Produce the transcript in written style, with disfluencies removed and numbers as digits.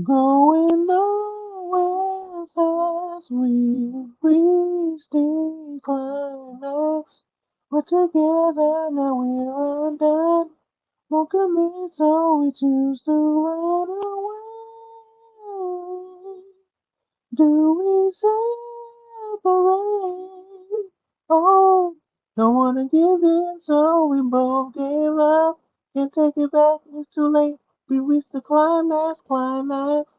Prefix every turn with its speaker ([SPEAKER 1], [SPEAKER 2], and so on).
[SPEAKER 1] Going nowhere fast, we reached the climax. We're together now, we're undone. Won't commit, so we choose to run away. Do we separate? Oh, don't wanna give in, so we both gave up. Can't take it back, it's too late. We reached the climax, climax.